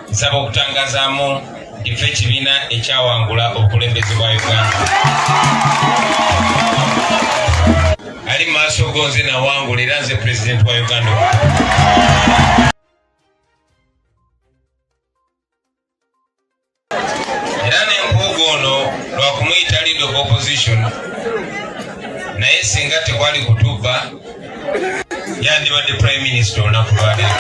nsaba okutangazaamu nti ffe ekibiina ekyawangula obukulembeze bwa Uganda. Ali maaso gonze nawangula era nze President wa Uganda. Era n'empuuga ono lwakumuyita leader of opposition naye singa tekwali kutubba yandibadde Prime Minister olunaku lwaleero.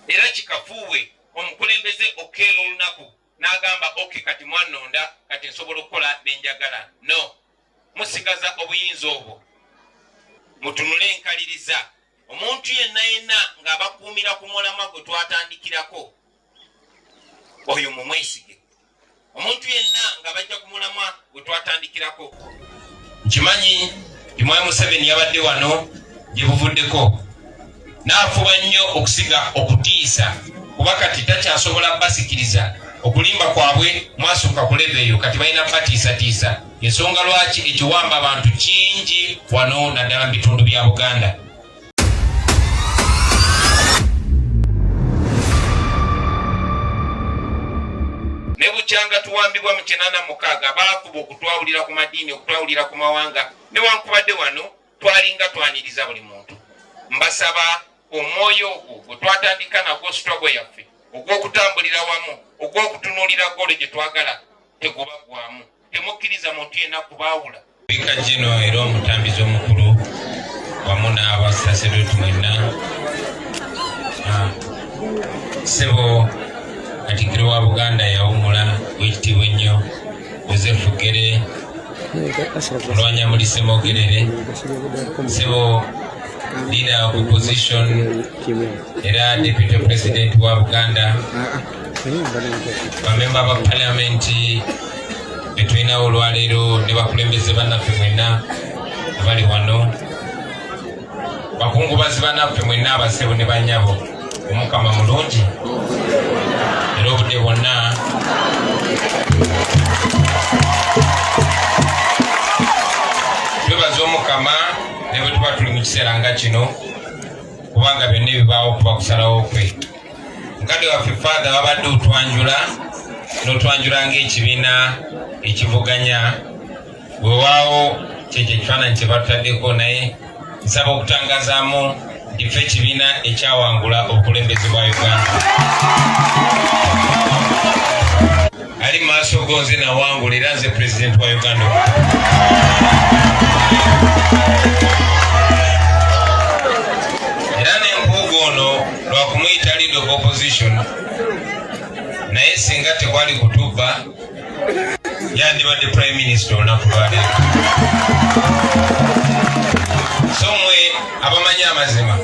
Era kikafuuwe omukulembeze okeera olunaku n'agamba oke kati mwanonda kati nsobola okukola benjagala. No, musigaza obuyinza obwo mutunule enkaliriza. Omuntu yenna ng'abakuumira ku mulamwa gwe twatandikirako oyo mumwesige. Omuntu yenna ng'abajja ku mulamwa gwe twatandikirako. Nkimanyi Mwami Museveni yabadde wano gye buvuddeko n'afuba nnyo okusiga okutiisa kuba kati takyasobola basikiriza okulimba kwabwe mwasooka kuleba eyo kati balina batiisatiisa. Ensonga lwaki ekiwamba abantu kingi wano naddala mu bitundu bya Buganda. Ne bukyanga tuwambibwa mu 86 baafuba okutwawulira ku madiini, okutwawulira ku mawanga. Newankubadde wano twalinga twaniriza buli muntu. Mbasaba omwoyo ogwo gwe twatandika nagwo struggle yaffe ogw'okutambulira wamu, ogw'okutunuulira gole gye twagala tegubagwamu. Temukkiriza muntu yenna kubaawula. Bika Gino era omutambizi omukulu wamu n'abasaseretu mwenna. Ssebo Katikkiro wa Buganda yawumula wekitiibwa ennyo Joseph Gere Mulwanya Mulise Mogerere. Ssebo leader of opposition era deputy president wa Buganda. Bamemba ba parliament betwina olwaleero ne bakulembeze bannaffe mwenna abali wano. Bakungubazi bannaffe mwenna abasebo ne banyabo. Omukama mulungi era obudde bwonna twebaza Omukama ne bwe tuba tuli mu kiseera nga kino kubanga byonna ebibaawo kuba kusalawo kwe. Mukadde waffe Father wabadde otwanjula n'otwanjula ng'ekibiina ekivuganya weewaawo kyekyo ekifaananyi kye batutaddeko naye nsaba okutangazaamu nti ffe ekibiina ekyawangula obukulembeze bwa Uganda. Ali maaso gonze nawangula era nze President wa Uganda. Era n'empuuga ono lwakumuyita leader of opposition naye singa tekwali kutubba yandibadde Prime Minister olunaku lwaleero. So mwe abamanyi amazima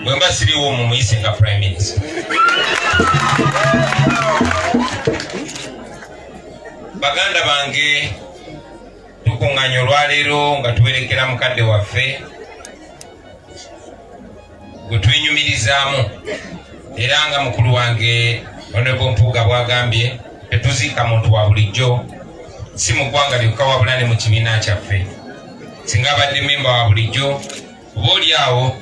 bwe mba siriwo mumuyise nga Prime Minister. Baganda bange tukuŋŋaanya olwaleero nga tuwerekera mukadde waffe gwe twenyumirizaamu era nga mukulu wange Honorable Mpuuga bwagambye tetuziika muntu wa bulijjo si mu ggwanga lyokka wabula ne mu kibiina kyaffe. Singa abadde memba wa bulijjo oba oli awo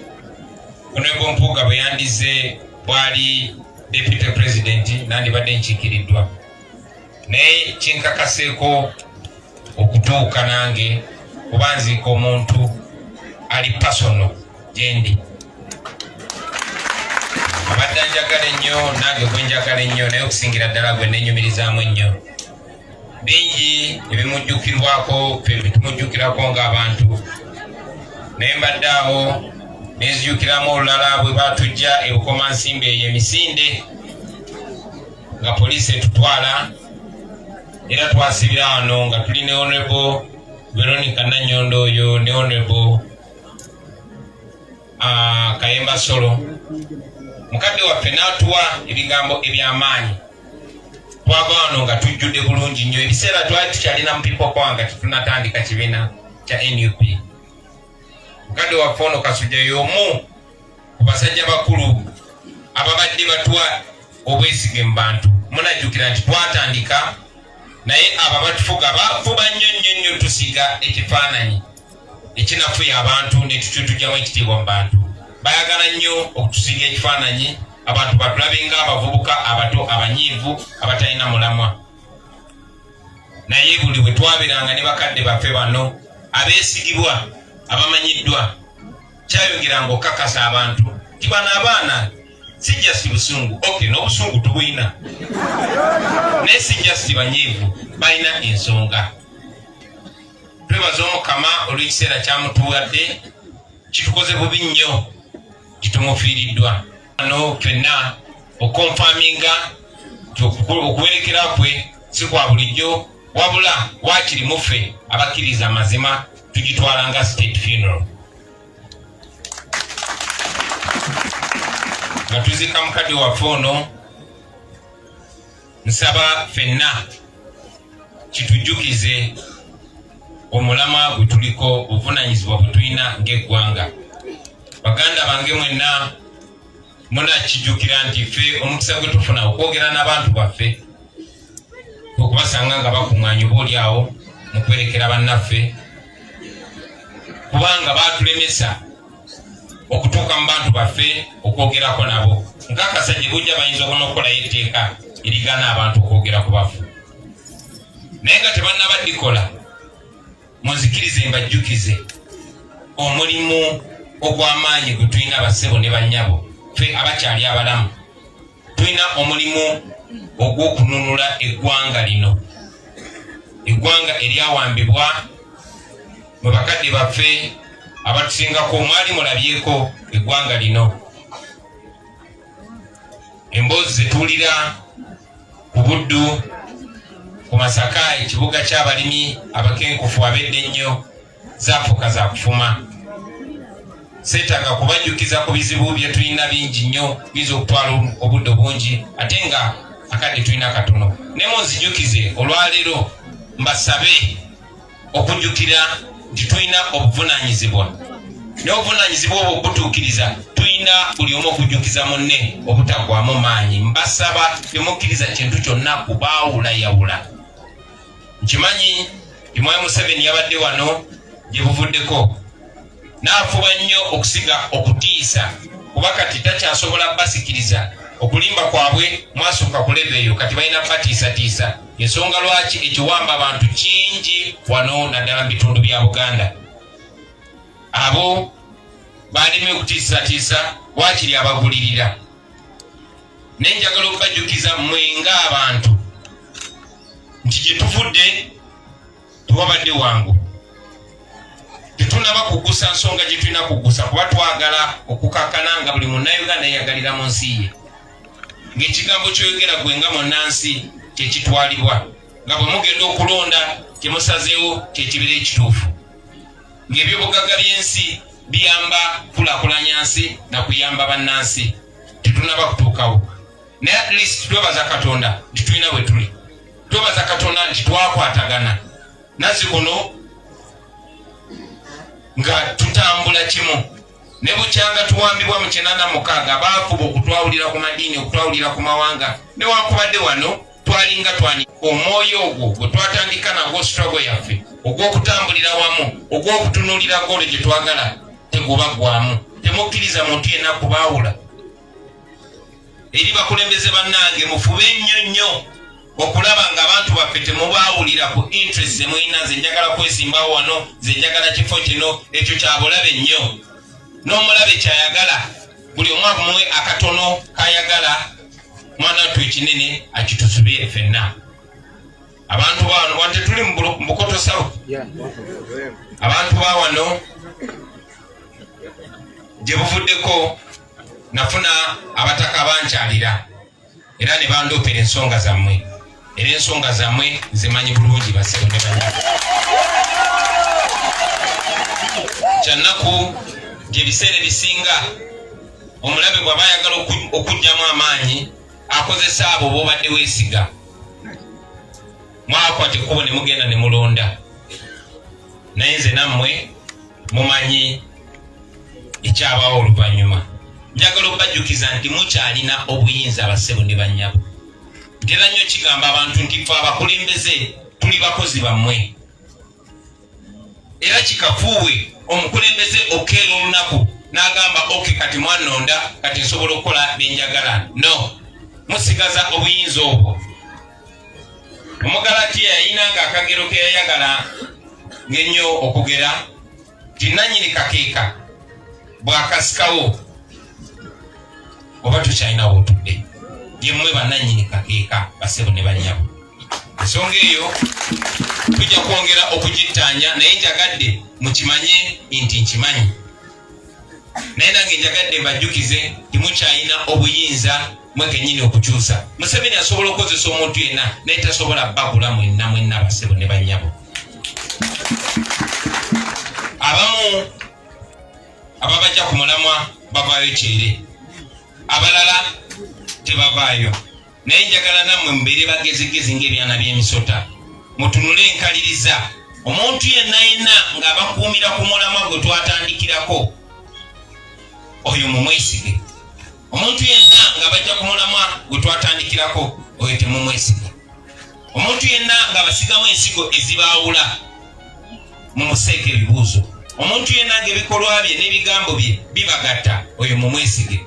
Honorable Mpuuga bwe yandize bwali deputy president nandibadde nkiikiriddwa naye kinkakaseeko okutuuka nange kuba nziika omuntu ali personal gyendi. Abadde njagala ennyo nange gwe njagala ennyo naye okusingira ddala gwe neenyumirizaamu ennyo. Bingi ebimujjukirwako ffe tumujjukirako ng'abantu naye mbadde awo nezijjukiramu olulala bwe baatujja ebukomansimbi eyo emisinde nga poliisi etutwala era twasibira wano nga tuli ne Honorable Veronica Nanyondo oyo ne Honorable Kayemba Solo. Mukadde waffe n'atuwa ebigambo eby'amaanyi. Twava wano nga tujjudde bulungi nnyo. Ebiseera twali tukyalina mu people power nga tetunatandika kibiina kya NUP. Mukadde waffe ono Kasujja y'omu ku basajja bakulu ababadde batuwa obwesige mu bantu. Munajjukira nti twatandika naye abo batufuga bafuba nnyo tusiga ekifaananyi ekinafuya abantu ne tutujjamu ekitiibwa mu bantu. Bayagala nnyo okutusiga ekifaananyi abantu batulabe ng'abavubuka abato abanyiivu abatalina mulamwa. Naye buli bwe twabeeranga ne bakadde baffe bano abeesigibwa abamanyiddwa, kyayongeranga okukakasa abantu nti bano abaana si just busungu, n'obusungu tubuyina, naye si just banyiivu, balina ensonga. Twebaza Omukama olw'ekiseera kyamutuwadde, kitukoze bubi nnyo, kitumufiiriddwa. Ano ffenna okonfaminga okuwerekera kwe si kwa bulijjo, wabula waakiri muffe abakkiriza amazima tugitwala nga state funeral. Nga tuzika mukadde waffe ono, nsaba ffenna kitujjukize omulamwa gwe tuliko, obuvunaanyizibwa bwe tulina ng'eggwanga. Baganda bange mwenna munakijjukira nti ffe omukisa gwe tufuna okwogera n'abantu baffe, okubasanga nga bakuŋŋaanya obaoli awo mu kwerekera bannaffe, kubanga baatulemesa okutuuka mu bantu baffe okwogerako nabo. Nkakasa gye bujja bayinza n'okukolayo etteeka erigana abantu okwogera ku bafu. Naye nga tebannabadikola, munzikirize mbajjukize omulimu ogw'amaanyi gwe tulina bassebo ne bannyabo, ffe abakyali abalamu. Tulina omulimu ogw'okununula eggwanga lino, eggwanga eryawambibwa mu bakadde baffe abatusingako. Mwali mulabyeko eggwanga lino, emboozi zetuwulira ku Buddu, ku Masaka, ekibuga ky'abalimi abakenkufu abedde ennyo, zaafuuka za kufuma. Seetaaga kubajjukiza ku bizibu bye tulina bingi nnyo, biza okutwala obudde bungi, ate nga akadde tulina katono. Ne munzijukize olwaleero mbasabe okujjukira nti tulina obuvunaanyizibwa, naye obuvunaanyizibwa obwo butuukiriza tulina buli omu okujjukiza munne obutaggwamu maanyi. Mbasaba temukkiriza kintu kyonna kubaawulayawula. Nkimanyi nti Mwami Museveni yabadde wano gye buvuddeko, n'afuba nnyo okusiga okutiisa, kuba kati takyasobola basikiriza okulimba kwabwe mwasooka ku leve eyo, kati balina batiisatiisa. Ensonga lwaki ekiwamba abantu kingi wano naddala mu bitundu bya Buganda. Abo balemye okutiisatiisa, waakiri abagulirira. Naye njagala okubajjukiza mmwe ng'abantu nti gye tuvudde tewabadde wangu. Tetunaba kugusa nsonga gye tulina kugusa, kuba twagala okukakkana nga buli munnayuganda yeyagalira mu nsi ye, ng'ekigambo kyoyogera gwe nga munnansi kyekitwalibwa, nga bwe mugenda okulonda kyemusazeewo kyekibeera ekituufu, ng'ebyobugagga by'ensi biyamba kulaakulanya nsi na kuyamba bannansi. Tetunaba kutuukawo, naye at least twebaza Katonda nti tulina bwe tuli, twebaza Katonda nti twakwatagana nazi kuno nga tutambula kimu. Ne bukyanga tuwambibwa mu 86 baafuba okutwawulira ku madiini, okutwawulira ku mawanga. Newankubadde wano twalinga twani omwoyo ogwo gwe twatandika nagwo struggle yaffe ogw'okutambulira wamu, ogw'okutunuulira gole gye twagala tegubagwamu. Temukkiriza muntu yenna kubaawula. Eri bakulembeze bannange mufube nnyo okulaba nga abantu baffe temubaawulira ku interest ze mulina. Nze njagala kwesimbawo wano, nze njagala kifo kino, ekyo kyabulabe nnyo. N'omulabe kyayagala, buli omu amuwe akatono kayagala, mwana wattu ekinene akitusubire ffenna. Abantu bawano wante tuli mu Bukoto South, abantu bawano gye buvuddeko nafuna abataka bankyalira era ne bandoopera ensonga zammwe, era ensonga zammwe zimanyi bulungi bassebo ne banyabo. Kyannaku ng'ebiseera ebisinga omulabe bw'aba ayagala okuggyamu amaanyi akozesa abo b'obadde weesiga. Mwakwata ekkubo ne mugenda ne mulonda, naye nze nammwe mumanyi ekyabaawo oluvannyuma. Njagala okubajjukiza nti mukyalina obuyinza bassebo ne bannyabo. ntera nnyo kigamba abantu nti ffe abakulembeze tuli bakozi bammwe, era kikafuuwe omukulembeze okeera olunaku n'agamba oke kati mwanonda kati nsobola okukola byenjagala. No, musigaza obuyinza obwo. Omugalatiya yayinanga akagero ke yayagala ng'ennyo okugera nti nannyini kakeeka bw'akasikawo oba tukyalinawo otudde yemmwe bannannyini kakeeka basebo ne bannyabo. Ensonga eyo tujja kwongera okugittaanya, naye njagadde mukimanye nti nkimanyi, naye nange njagadde mbajjukize timukyalina obuyinza mwe kennyini okukyusa. Museveni asobola okukozesa omuntu yenna naye tasobola bagula mwenna basebo ne bannyabo. Abamu ababajja ku mulamwa bavaayo kyere, abalala tebavaayo. Naye njagala nammwe mubeere bagezigezi ng'ebyana by'emisota, mutunule enkaliriza. Omuntu yenna nga bakuumira ku mulamwa gwe twatandikirako, oyo mumwesige. Omuntu yenna nga bajja ku mulamwa gwe twatandikirako, oyo temumwesige. Omuntu yenna nga basigamu ensigo ezibaawula, mumuseeke ebibuuzo. Omuntu yenna ng'ebikolwa bye n'ebigambo bye bibagatta, oyo mumwesige.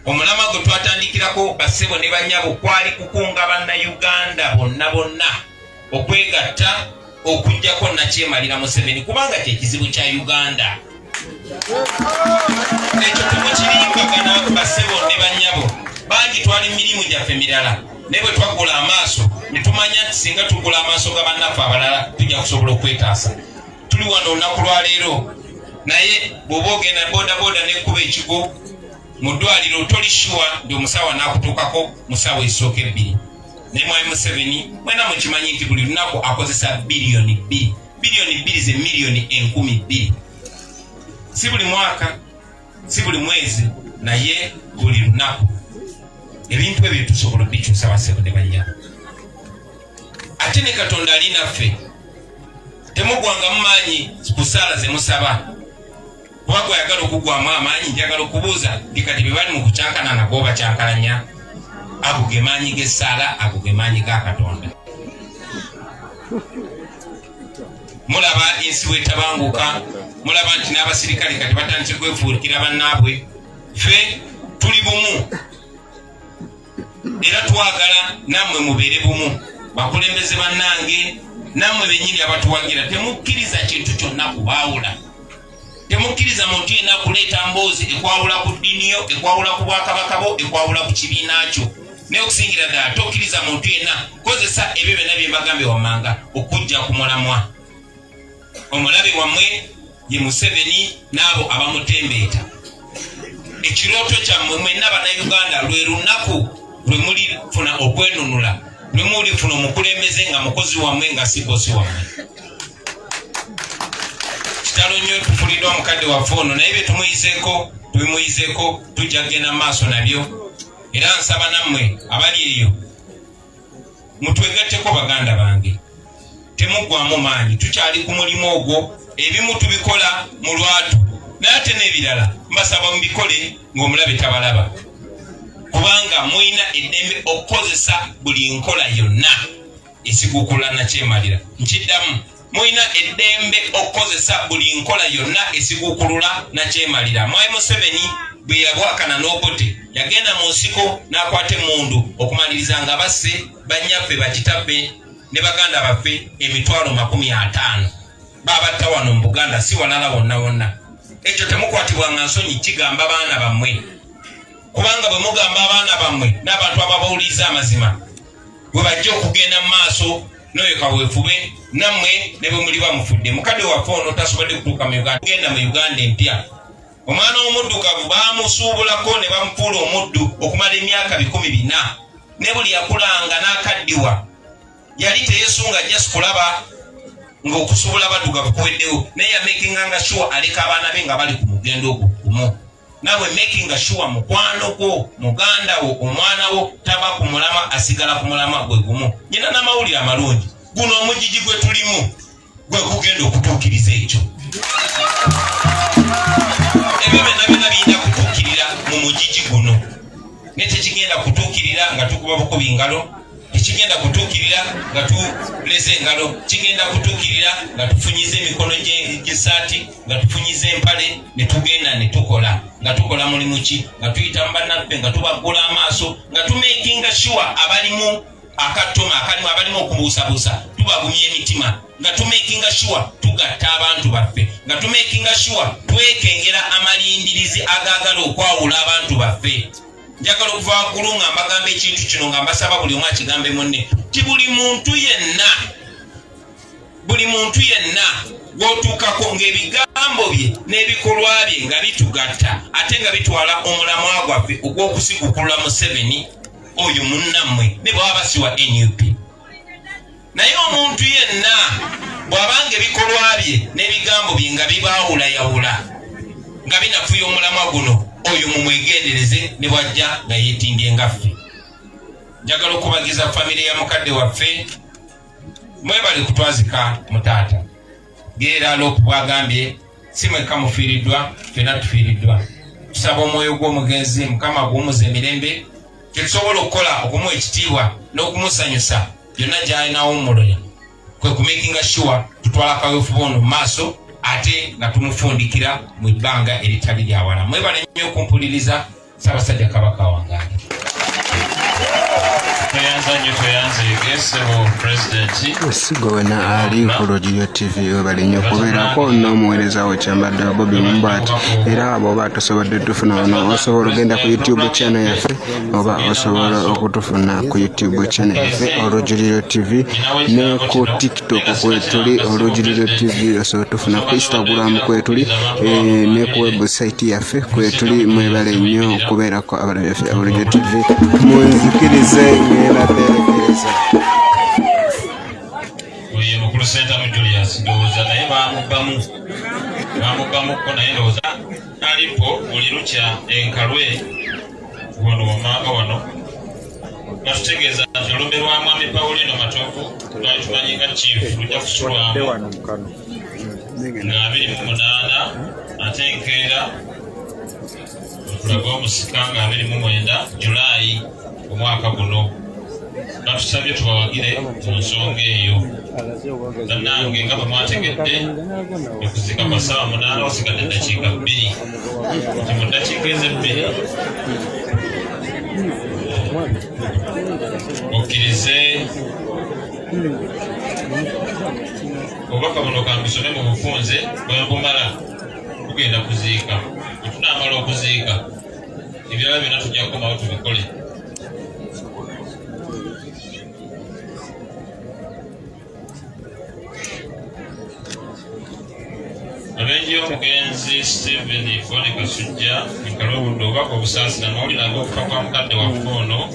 Omulamwa gwe twatandikirako basebo ne bannyabo kwali kukunga bannayuganda bonna okwegatta okujjako nakyemalira Museveni, kubanga kyekizibu kya Uganda. Ekyo temukirimbagana basebo ne bannyabo. Bangi twali mirimu gyaffe mirala, naye bwe twagula amaaso ne tumanya nti singa tugula amaaso ga bannaffe abalala tujja kusobola okwetaasa. Tuli wano olunaku lwa leero, naye bw'oba ogenda bodaboda n'ekkuba ekigo mu ddwaliro toli shuwa nti omusawo anaakutuukako mu ssaawa ezisooka ebbiri. Naye mwami Museveni mwena mukimanyi nti buli lunaku akozesa biliyoni 2. Biliyoni 2 ze miliyoni 10,000. Si buli mwaka, si buli mwezi, naye buli lunaku. Ebintu ebyo tusobola bikyusa basebo ne bannyabo. Ate ne Katonda ali naffe, temugwanga mu maanyi ku ssaala ze musaba. Kuba gwe ayagala okugwamu amaanyi, njagala okubuuza nti kati bye bali mu kucankana nagwo bakyankalanya. Ago ge maanyi g'essaala, ago ge maanyi ga Katonda. Mulaba ensi bw'etabanguka, mulaba nti n'abasirikale kati batandise kwefuukira bannaabwe. Ffe tuli bumu era twagala nammwe mubeere bumu. Bakulembeze bannange, nammwe bennyini abatuwagira, temukkiriza kintu kyonna kubaawula. Temukkiriza muntu yenna kuleeta mboozi ekwawula ku ddiini yo, ekwawula ku bwakabaka bo, ekwawula ku kibiina kyo. Naye okusingira ddala tokkiriza muntu yenna kozesa ebyo byonna bye mbagambye wammanga okujja ku mulamwa. Omulabe wammwe ye Museveni n'abo abamutembeeta. Ekirooto kyammwe mwenna bannayuganda lwe lunaku lwe mulifuna okwenunula, lwe mulifuna omukulembeze nga mukozi wammwe nga si bosi wammwe. Kitalo nnyo tufulidde omukadde waffe ono, naye bye tumuyizeeko tujja kugenda mu maaso nabyo. Era nsaba nammwe abali eyo mutwegatteko baganda bange, temuggwamu maanyi, tukyali ku mulimu ogwo. Ebimu tubikola mu lwatu, naye ate n'ebirala mbasaba mubikole ng'omulabe tabalaba, kubanga muyina eddembe okukozesa buli nkola yonna esiguukulula nakyemalira. Nkiddamu, muyina eddembe okukozesa buli nkola yonna esiguukulula nakyemalira. Mwami Museveni bwe yabwakana n'obote yagenda mu nsiko n'akwata emmundu okumaliriza nga basse bannyaffe bakitabbe ne baganda baffe 50,000 babatta wano mu Buganda, si walala wonna. Ekyo temukwatibwanga nsonyi, kigamba baana bammwe, kubanga bwe mugamba abaana bammwe n'abantu ababawuliza amazima bwe bajja okugenda mu maaso n'oyo kaweefube nammwe ne bwe muli bamufudde. Mukadde waffe ono tasobodde kutuuka mu Uganda, genda mu Uganda empya. Omwana omuddugavu baamusuubulako ne bamufuula omuddu okumala emyaka 400, ne buli yakulanga n'akaddiwa yali teyesunga just kulaba ng'okusuubula baddugavu kuweddewo, naye yamakinganga sure aleka abaana be nga bali ku mugendo ogwo gumu. Nawe makinga sure mukwano gwo, muganda wo, omwana wo taba ku mulama, asigala ku mulama gwe gumu. Nyina n'amawulire amalungi, guno omugigi gwe tulimu gwe kugenda okutuukiriza ekyo. Ebyo byonna byonna biyinza kutuukirira mu mugigi guno. tekigenda kutuukirira nga tukuba bukubi engalo, tekigenda kutuukirira nga tuleze engalo, kigenda kutuukirira nga tufunyiza emikono gy'essaati, nga tufunyiza empale, ne tugenda ne tukola. Nga tukola mulimu ki? Nga tuyita mu bannaffe, nga tubaggula amaaso, nga tumakinga sure abalimu akatoma akalimu abalimu okubuusabuusa tubagumya emitima, nga tumakinga sure tugatta abantu baffe, nga tumakinga sure twekengera amalindirizi agaagala okwawula abantu baffe. Njagala okuva waggulu nga mbagamba ekintu kino nga mbasaba buli omu akigambe munne ti buli muntu yenna gw'otuukako ng'ebigambo bye n'ebikolwa bye nga bitugatta ate nga bitwala omulamwa gwaffe ogw'okusigukulula Museveni oyo munnammwe ne bw'aba basiwa NUP. Naye omuntu yenna bw'abanga ebikolwa bye n'ebigambo bye nga bibaawulayawula nga binafuya omulamwa guno, oyo mumwegendereze ne bwajja nga yeetimbye ngaffe. Njagala okubagiza famire ya mukadde waffe, mwebale kutwazika mu taata. Geera Lopu bwagambye si mwekka mufiiriddwa, ffenna tufiiriddwa. Tusaba omwoyo gw'omugenzi Mukama guwumuza emirembe, kyetusobola okukola okumuwa ekitiibwa n'okumusanyusa byonna gy'alinawummulira kwe kumakinga sure tutwala akaweefuba ono mu maaso ate nga tumufundikira mu bbanga eritali lyawala. Mwebale nnyo okumpuliriza. Ssaabasajja Kabaka wange. Sigowena ali ku Lugiro TV webali nnyo kubeerako n'omuweereza wo Kyambadde wa Bobi Ombwati. Era bw'oba tosobodde tufuna wano osobola ogenda ku YouTube channel yaffe oba osobola okutufuna ku YouTube channel yaffe Olugiro TV, ne ku TikTok kwetuli Olugiro TV, osobola tufuna ku Instagram kwetuli ne ku website yaffe kwetuli. Mwebale nnyo kubeerako abalabi baffe Olugiro TV. Munzikirize ng'eraterekereza oyo mukulu senta mu Julius ndowooza naye bamuggamukko naye ndowooza alipo buli lukya enkalwe wano wamanga wano batutegeeza nti olumbe lwa mwami Pawulino Matovu lwali tumanyi nga chief lujja kusulwamu nga 28 ate enkeera okulaga omusika nga 29 Julayi omwaka guno. Batusabye tubawagire mu nsonga eyo. Bannange nga bamwategedde okuzika kwa ssaawa 8 wasigadde eddakiika 2 nti mu ddakiika ezo 2 okkirize obubaka buno kambusome mu bufunze bwe bumala tugenda kuziika. Bwe tunaamala okuziika ebirala byonna tujja kukomawo tubikole. Abenji y'omugenzi Stephen Ifone Kasujja enkalwe obudde obubaka obusaasira n'owuliraga okufa kwa mukadde waffe ono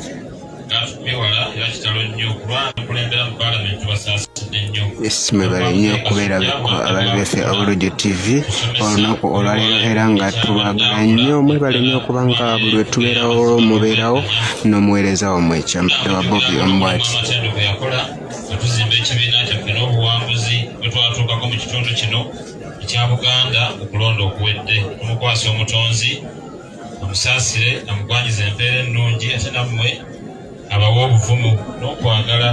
ng'atukwewala era kitalo nnyo kulwana okulembera mu paalamenti basaasidde nnyo. Mwebale nnyo okubeera abalabi baffe Olugiro TV olunaku olwaleero era nga tubagala nnyo. Mwebale nnyo okuba nga buli lwe tubeerawo mubeerawo n'omuweereza wammwe Kyambadde wa Bobi Ombwati. Amatendeko yakola atuzimba ekibiina kyaffe n'obuwanguzi bwe twatuukako mu kitundu kino ekya Buganda okulonda okuwedde. Tumukwasa omutonzi amusaasire amugwanyiza empeera ennungi ate nammwe abawa obuvumu n'okwagala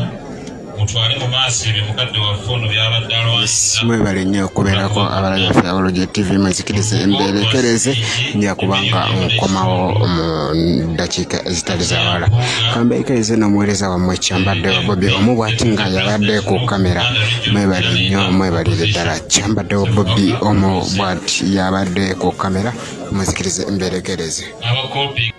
mutwale mu maaso ebyo mukadde waffe ono byabadde alwanyiza. Mwebale nnyo okubeerako abalabi baffe Olugiro TV. Mwezikirize embeerekereze nja kubanga nkomawo mu ddakiika ezitali zawala. Kambeekereze n'omuweereza wammwe Kyambadde wa Bobi Ombwati nga yabadde ku kamera. Mwebale nnyo, mwebalire ddala. Kyambadde wa Bobi Ombwati yabadde ku kamera. Mwezikirize embeerekereze. Abakopi